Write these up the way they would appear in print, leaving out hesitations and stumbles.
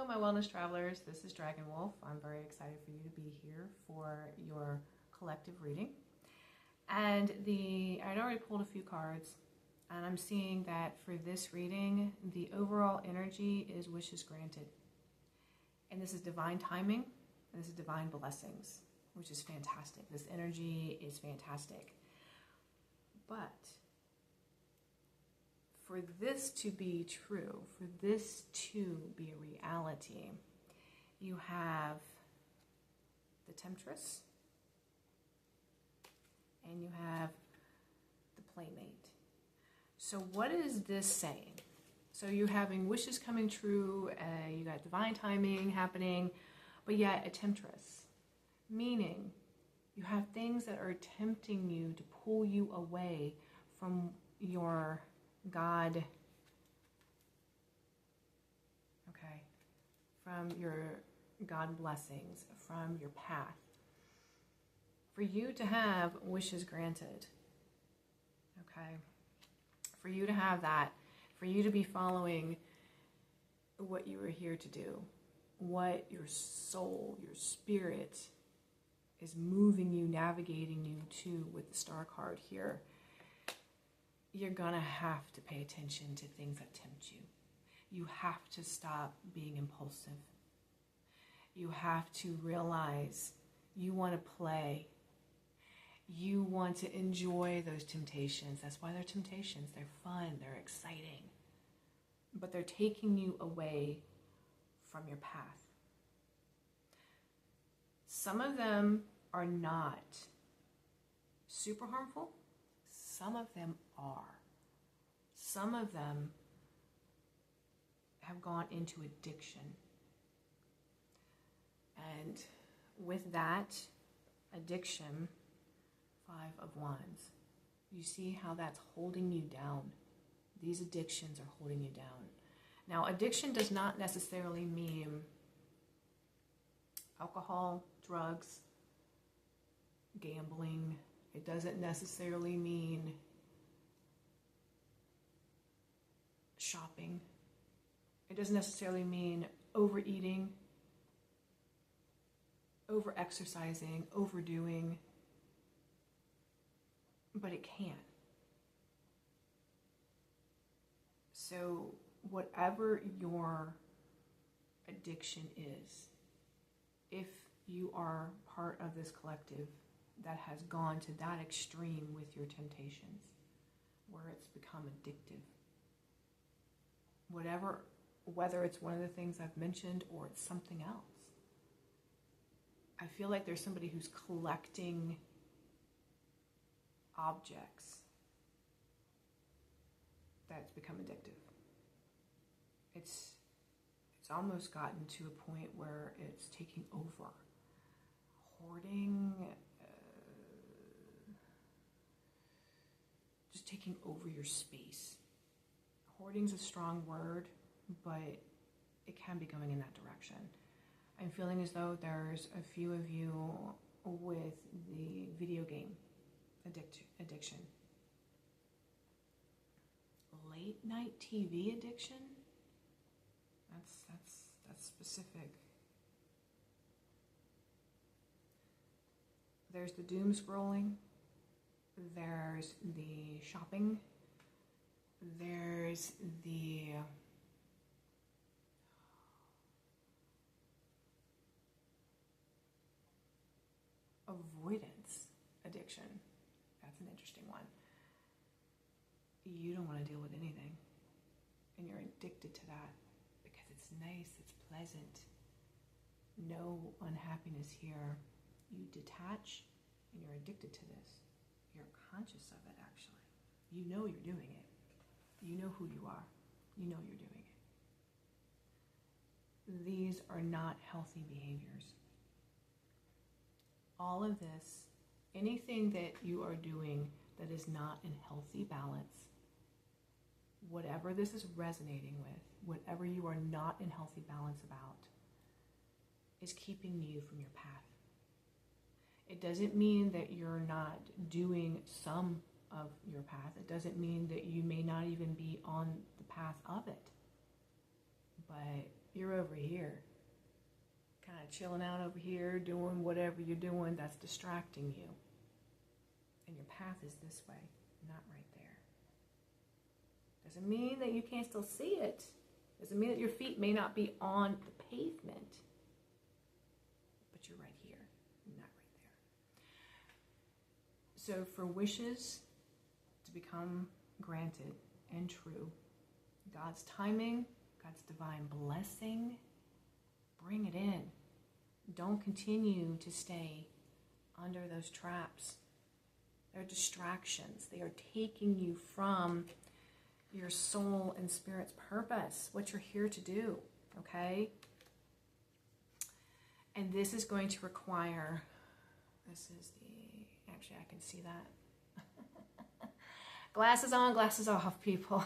Hello, my wellness travelers. This is Dragonwolf. I'm very excited for you to be here for your collective reading. And I'd already pulled a few cards, and I'm seeing that for this reading, the overall energy is wishes granted. And this is divine timing, and this is divine blessings, which is fantastic. This energy is fantastic. But for this to be true, for this to be a reality, you have the Temptress and you have the Playmate. So what is this saying? So you're having wishes coming true, you got divine timing happening, but yet a Temptress, meaning you have things that are tempting you to pull you away from your God, okay, from your God blessings, from your path. For you to have wishes granted, okay, for you to have that, for you to be following what you were here to do, what your soul, your spirit is moving you, navigating you to with the Star card here, you're gonna have to pay attention to things that tempt you. You have to stop being impulsive. You have to realize you want to play. You want to enjoy those temptations. That's why they're temptations. They're fun, they're exciting. But they're taking you away from your path. Some of them are not super harmful. Some of them are. Some of them have gone into addiction. And with that addiction, 5 of Wands, you see how that's holding you down. These addictions are holding you down. Now, addiction does not necessarily mean alcohol, drugs, gambling. It doesn't necessarily mean shopping. It doesn't necessarily mean overeating, over-exercising, overdoing, but it can. So whatever your addiction is, if you are part of this collective that has gone to that extreme with your temptations, where it's become addictive. Whether it's one of the things I've mentioned or it's something else. I feel like there's somebody who's collecting objects that's become addictive. It's almost gotten to a point where it's taking over. Hoarding, just taking over your space. Hoarding's a strong word, but it can be going in that direction. I'm feeling as though there's a few of you with the video game addiction. Late night TV addiction? That's specific. There's the doom scrolling. There's the shopping. There's the avoidance addiction. That's an interesting one. You don't want to deal with anything, and you're addicted to that because it's nice, it's pleasant. No unhappiness here. You detach, and you're addicted to this. You're conscious of it, actually. You know you're doing it. You know who you are. You know you're doing it. These are not healthy behaviors. All of this, anything that you are doing that is not in healthy balance, whatever this is resonating with, whatever you are not in healthy balance about, is keeping you from your path. It doesn't mean that you're not doing some of your path. It doesn't mean that you may not even be on the path of it. But you're over here, kind of chilling out over here, doing whatever you're doing that's distracting you. And your path is this way, not right there. Doesn't mean that you can't still see it. Doesn't mean that your feet may not be on the pavement. But you're right here, not right there. So for wishes to become granted and true, God's timing, God's divine blessing, bring it in. Don't continue to stay under those traps. They're distractions. They are taking you from your soul and spirit's purpose, what you're here to do, okay? And this is going to require, actually I can see that. Glasses on, glasses off, people.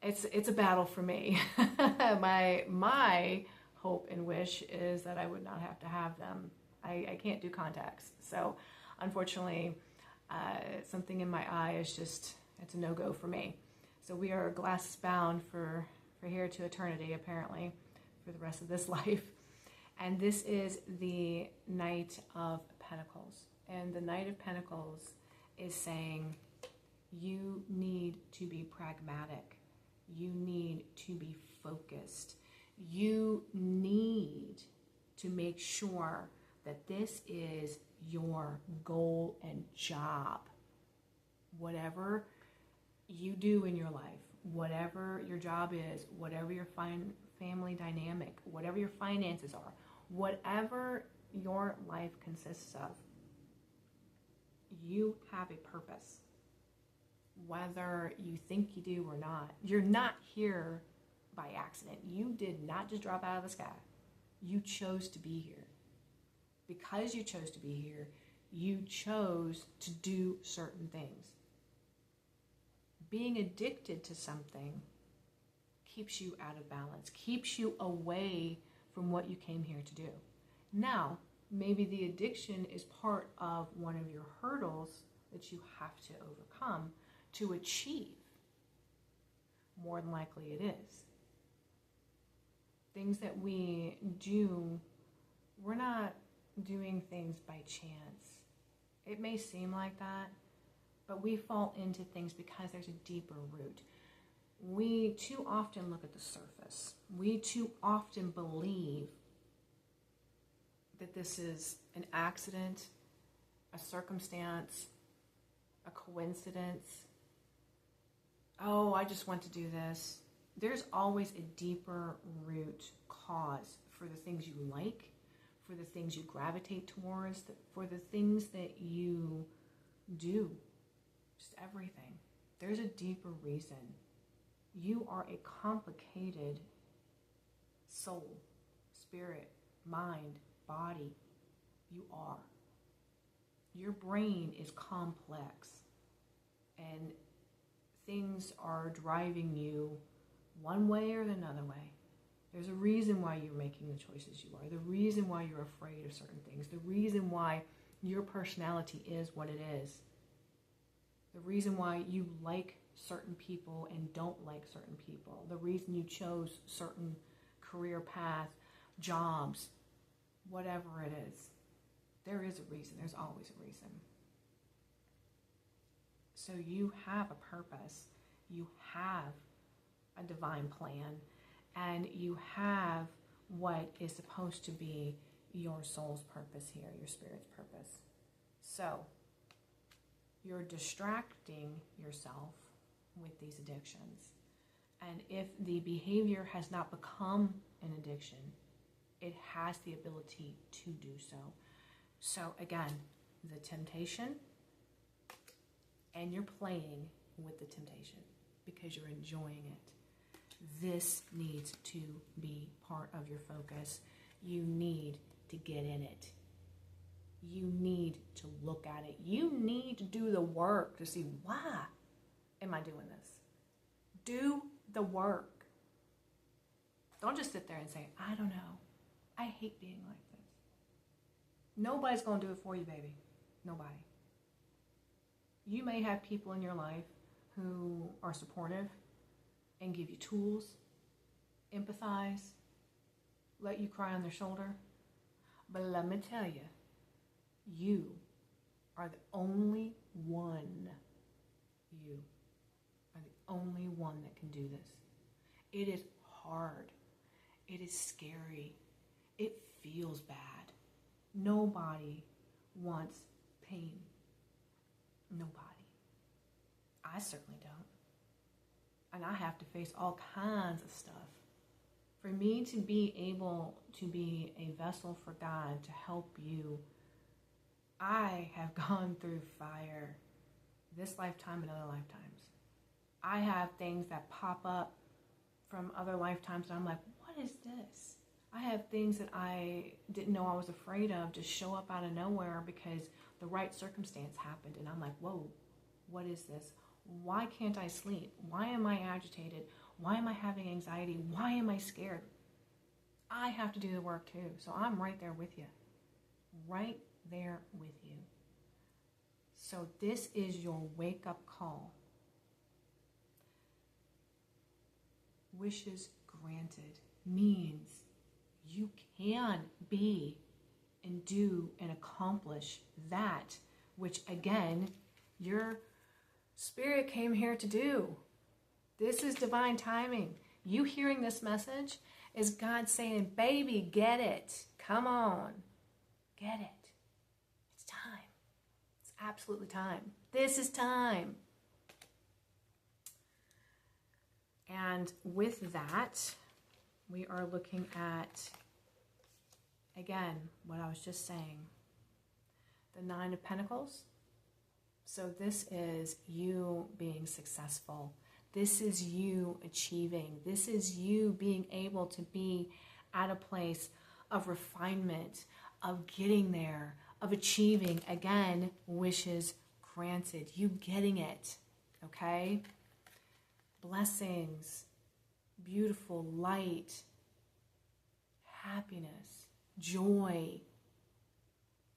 It's a battle for me. My hope and wish is that I would not have to have them. I can't do contacts. So unfortunately, something in my eye is just, it's a no-go for me. So we are glasses bound for here to eternity, apparently, for the rest of this life. And this is the Knight of Pentacles. And the Knight of Pentacles is saying, you need to be pragmatic. You need to be focused. You need to make sure that this is your goal and job. Whatever you do in your life, whatever your job is, whatever your family dynamic, whatever your finances are, whatever your life consists of, you have a purpose. Whether you think you do or not, you're not here by accident. You did not just drop out of the sky. You chose to be here. Because you chose to be here, you chose to do certain things. Being addicted to something keeps you out of balance, keeps you away from what you came here to do. Now, maybe the addiction is part of one of your hurdles that you have to overcome to achieve. More than likely it is. Things that we do, we're not doing things by chance. It may seem like that, but we fall into things because there's a deeper root. We too often look at the surface. We too often believe that this is an accident, a circumstance, a coincidence. Oh, I just want to do this. There's always a deeper root cause for the things you like, for the things you gravitate towards, for the things that you do. Just everything. There's a deeper reason. You are a complicated soul, spirit, mind, body. You are. Your brain is complex, and things are driving you one way or another way. There's a reason why you're making the choices you are, the reason why you're afraid of certain things, the reason why your personality is what it is, the reason why you like certain people and don't like certain people, the reason you chose certain career path, jobs, whatever it is. There is a reason. There's always a reason. So you have a purpose. You have a divine plan. And you have what is supposed to be your soul's purpose here, your spirit's purpose. So you're distracting yourself with these addictions. And if the behavior has not become an addiction, it has the ability to do so. So again, the temptation, and you're playing with the temptation because you're enjoying it. This needs to be part of your focus. You need to get in it. You need to look at it. You need to do the work to see, why am I doing this? Do the work. Don't just sit there and say, I don't know. I hate being like this. Nobody's going to do it for you, baby. Nobody. You may have people in your life who are supportive and give you tools, empathize, let you cry on their shoulder. But let me tell you, you are the only one. You are the only one that can do this. It is hard. It is scary. It feels bad. Nobody wants pain. Nobody. I certainly don't. And I have to face all kinds of stuff. For me to be able to be a vessel for God to help you, I have gone through fire this lifetime and other lifetimes. I have things that pop up from other lifetimes and I'm like, what is this? I have things that I didn't know I was afraid of just show up out of nowhere because the right circumstance happened. And I'm like, whoa, what is this? Why can't I sleep? Why am I agitated? Why am I having anxiety? Why am I scared? I have to do the work too. So I'm right there with you. Right there with you. So this is your wake-up call. Wishes granted means you can be and do and accomplish that which, again, your spirit came here to do. This is divine timing. You hearing this message is God saying, baby, get it. Come on. Get it. It's time. It's absolutely time. This is time. And with that, we are looking at, again, what I was just saying. The Nine of Pentacles. So this is you being successful. This is you achieving. This is you being able to be at a place of refinement, of getting there, of achieving, again, wishes granted. You getting it, okay? Blessings, beautiful light, happiness, joy,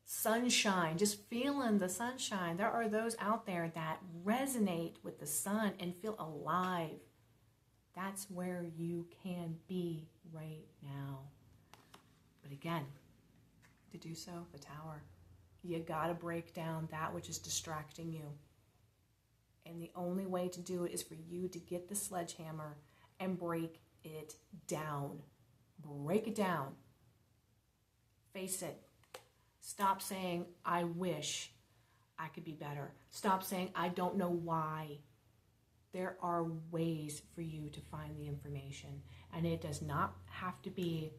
sunshine, just feeling the sunshine. There are those out there that resonate with the sun and feel alive. That's where you can be right now. But again, to do so, the Tower, you gotta break down that which is distracting you. And the only way to do it is for you to get the sledgehammer and break it down. Break it down. Face it. Stop saying, I wish I could be better. Stop saying, I don't know why. There are ways for you to find the information. And it does not have to be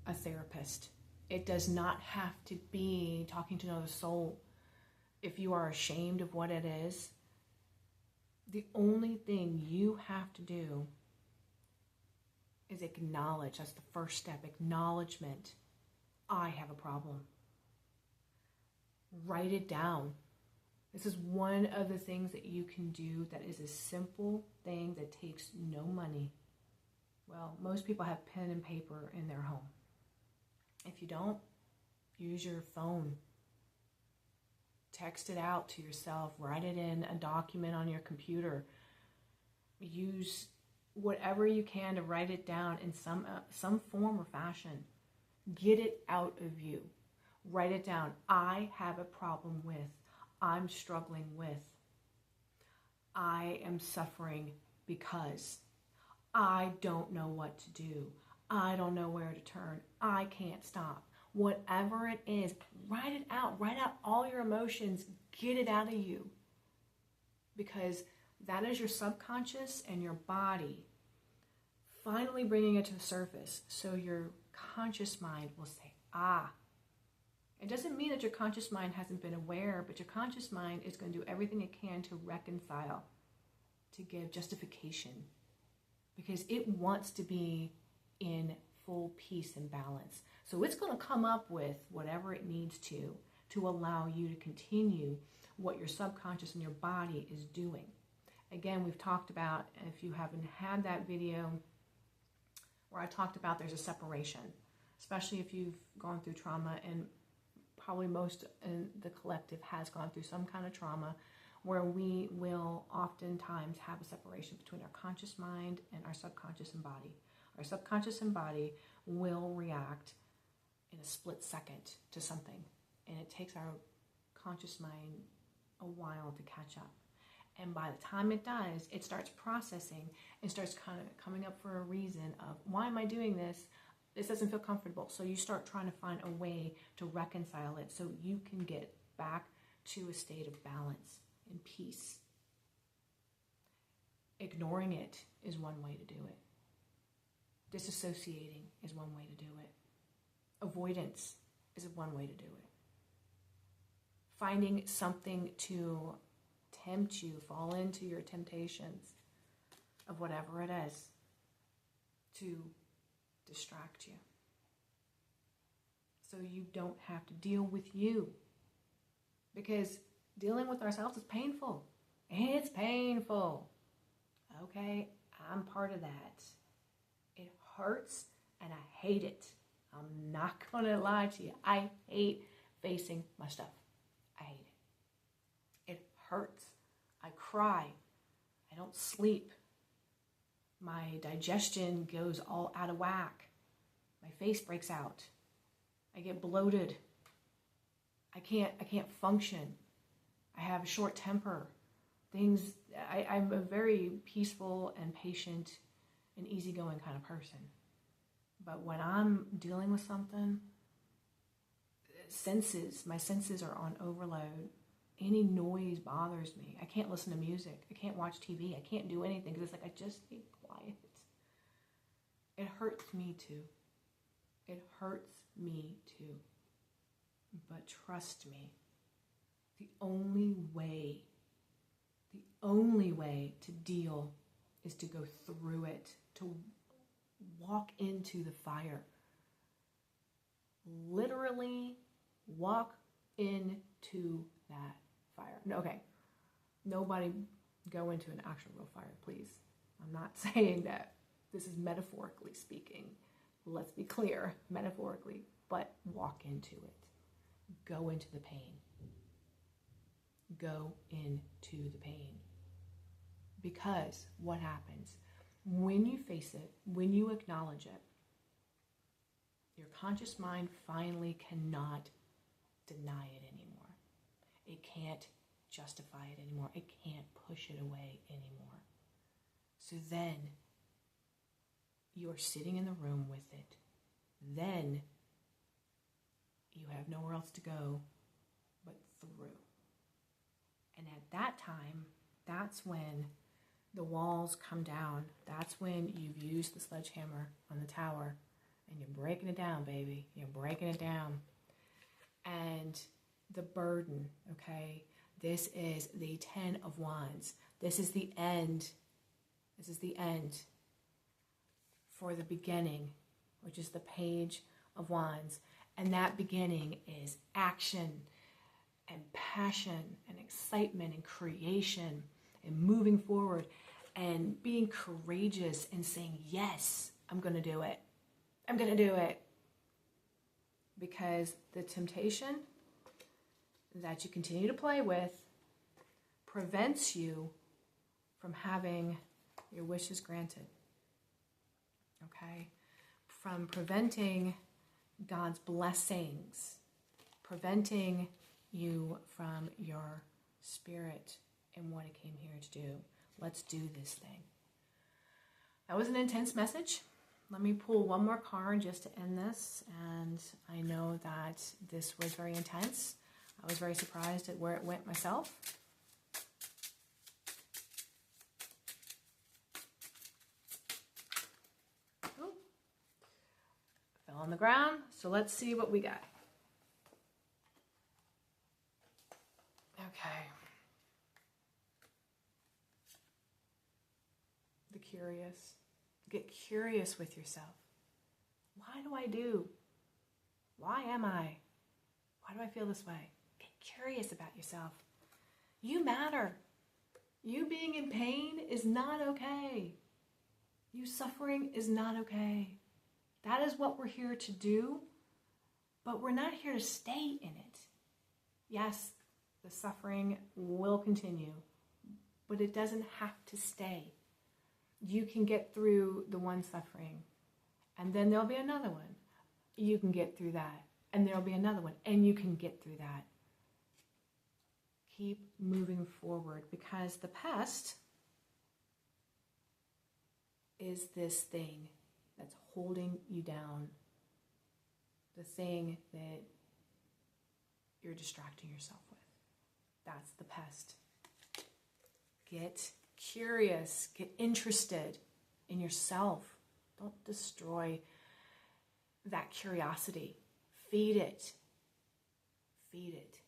a therapist. It does not have to be talking to another soul. If you are ashamed of what it is, the only thing you have to do is acknowledge. That's the first step. Acknowledgement. I have a problem. Write it down. This is one of the things that you can do that is a simple thing that takes no money. Well, most people have pen and paper in their home. If you don't, use your phone. Text it out to yourself. Write it in a document on your computer. Use whatever you can to write it down in some form or fashion. Get it out of you. Write it down. I have a problem with. I'm struggling with. I am suffering because. I don't know what to do. I don't know where to turn. I can't stop. Whatever it is, write it out. Write out all your emotions. Get it out of you. Because that is your subconscious and your body finally bringing it to the surface. So your conscious mind will say, It doesn't mean that your conscious mind hasn't been aware, but your conscious mind is going to do everything it can to reconcile, to give justification. Because it wants to be in full peace and balance. So it's going to come up with whatever it needs to allow you to continue what your subconscious and your body is doing. Again, we've talked about, if you haven't had that video where I talked about there's a separation, especially if you've gone through trauma, and probably most in the collective has gone through some kind of trauma, where we will oftentimes have a separation between our conscious mind and our subconscious and body. Our subconscious and body will react in a split second to something. And it takes our conscious mind a while to catch up. And by the time it does, it starts processing and starts kind of coming up for a reason of, why am I doing this? This doesn't feel comfortable. So you start trying to find a way to reconcile it so you can get back to a state of balance and peace. Ignoring it is one way to do it. Disassociating is one way to do it. Avoidance is one way to do it. Finding something to tempt you, fall into your temptations of whatever it is to distract you. So you don't have to deal with you. Because dealing with ourselves is painful. It's painful. Okay, I'm part of that. It hurts and I hate it. I'm not going to lie to you. I hate facing my stuff. I hate it. It hurts. I cry. I don't sleep. My digestion goes all out of whack. My face breaks out. I get bloated. I can't function. I have a short temper. I'm a very peaceful and patient and easygoing kind of person. But when I'm dealing with something, my senses are on overload. Any noise bothers me. I can't listen to music. I can't watch TV. I can't do anything because it's like I just need quiet. It hurts me too. It hurts me too. But trust me, the only way to deal is to go through it, to walk into the fire. Literally walk into that fire. No, okay, nobody go into an actual real fire, please. I'm not saying that. This is metaphorically speaking. Let's be clear, metaphorically, but walk into it. Go into the pain. Go into the pain. Because what happens? When you face it, when you acknowledge it, your conscious mind finally cannot deny it anymore. It can't justify it anymore. It can't push it away anymore. So then you're sitting in the room with it. Then you have nowhere else to go but through. And at that time, that's when the walls come down. That's when you've used the sledgehammer on the tower and you're breaking it down, baby. You're breaking it down. And the burden, okay? This is the 10 of Wands. This is the end. This is the end for the beginning, which is the Page of Wands. And that beginning is action and passion and excitement and creation and moving forward and being courageous and saying, yes, I'm going to do it. I'm going to do it. Because the temptation that you continue to play with prevents you from having your wishes granted. Okay? From preventing God's blessings, preventing you from your spirit and what it came here to do. Let's do this thing. That was an intense message. Let me pull one more card just to end this. And I know that this was very intense. I was very surprised at where it went myself. Ooh. Fell on the ground. So let's see what we got. Okay. The curious. Get curious with yourself. Why do I do? Why am I? Why do I feel this way? Get curious about yourself. You matter. You being in pain is not okay. You suffering is not okay. That is what we're here to do, but we're not here to stay in it. Yes, the suffering will continue, but it doesn't have to stay. You can get through the one suffering And then there'll be another one. You can get through that. And there'll be another one. And you can get through that. Keep moving forward, because the past is this thing that's holding you down. The thing that you're distracting yourself with. That's the pest. Get curious. Get interested in yourself. Don't destroy that curiosity. Feed it. Feed it.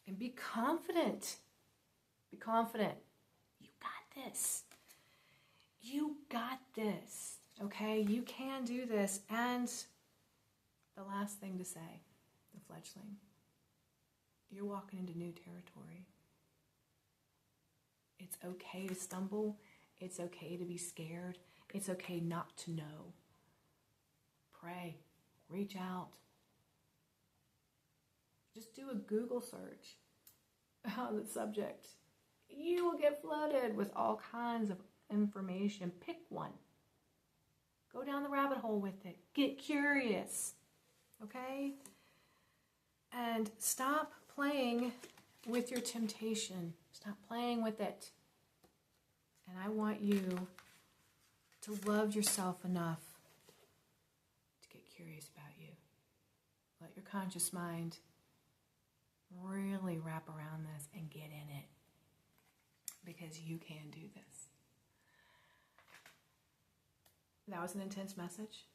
And be confident. Be confident. You got this. You got this. Okay? You can do this. And the last thing to say, the fledgling, you're walking into new territory. It's okay to stumble. It's okay to be scared. It's okay not to know. Pray. Reach out. Just do a Google search on the subject. You will get flooded with all kinds of information. Pick one. Go down the rabbit hole with it. Get curious. Okay? And stop playing with your temptation. Stop playing with it. And I want you to love yourself enough to get curious about you. Let your conscious mind really wrap around this and get in it, because you can do this. That was an intense message,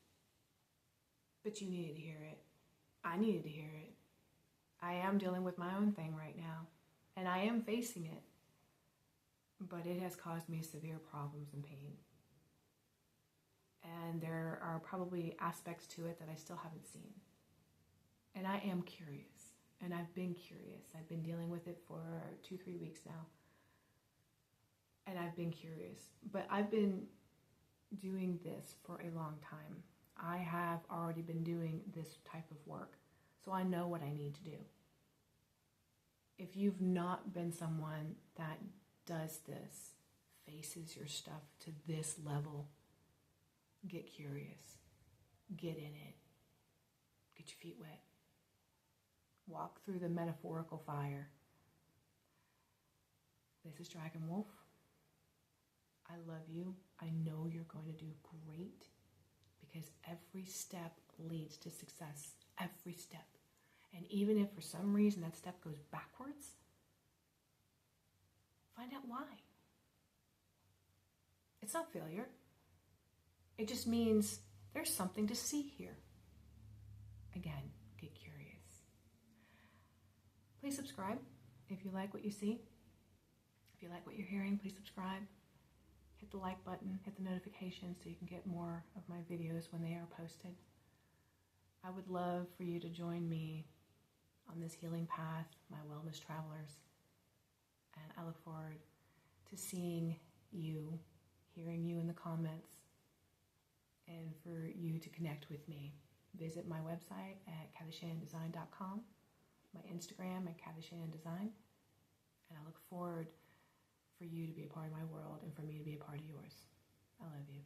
but you needed to hear it. I needed to hear it. I am dealing with my own thing right now, and I am facing it, but it has caused me severe problems and pain. And there are probably aspects to it that I still haven't seen. And I am curious, and I've been curious. I've been dealing with it for 2-3 weeks now, and I've been curious. But I've been doing this for a long time. I have already been doing this type of work, so I know what I need to do. If you've not been someone that does this, faces your stuff to this level, get curious. Get in it. Get your feet wet. Walk through the metaphorical fire. This is Dragonwolf. I love you. I know you're going to do great, because every step leads to success. Every step. And even if for some reason that step goes backwards, find out why. It's not failure. It just means there's something to see here. Again, get curious. Please subscribe if you like what you see. If you like what you're hearing, please subscribe. Hit the like button, hit the notification so you can get more of my videos when they are posted. I would love for you to join me on this healing path, my wellness travelers. And I look forward to seeing you, hearing you in the comments, and for you to connect with me. Visit my website at kathyshannondesign.com, my Instagram at kathyshannondesign, and I look forward for you to be a part of my world and for me to be a part of yours. I love you.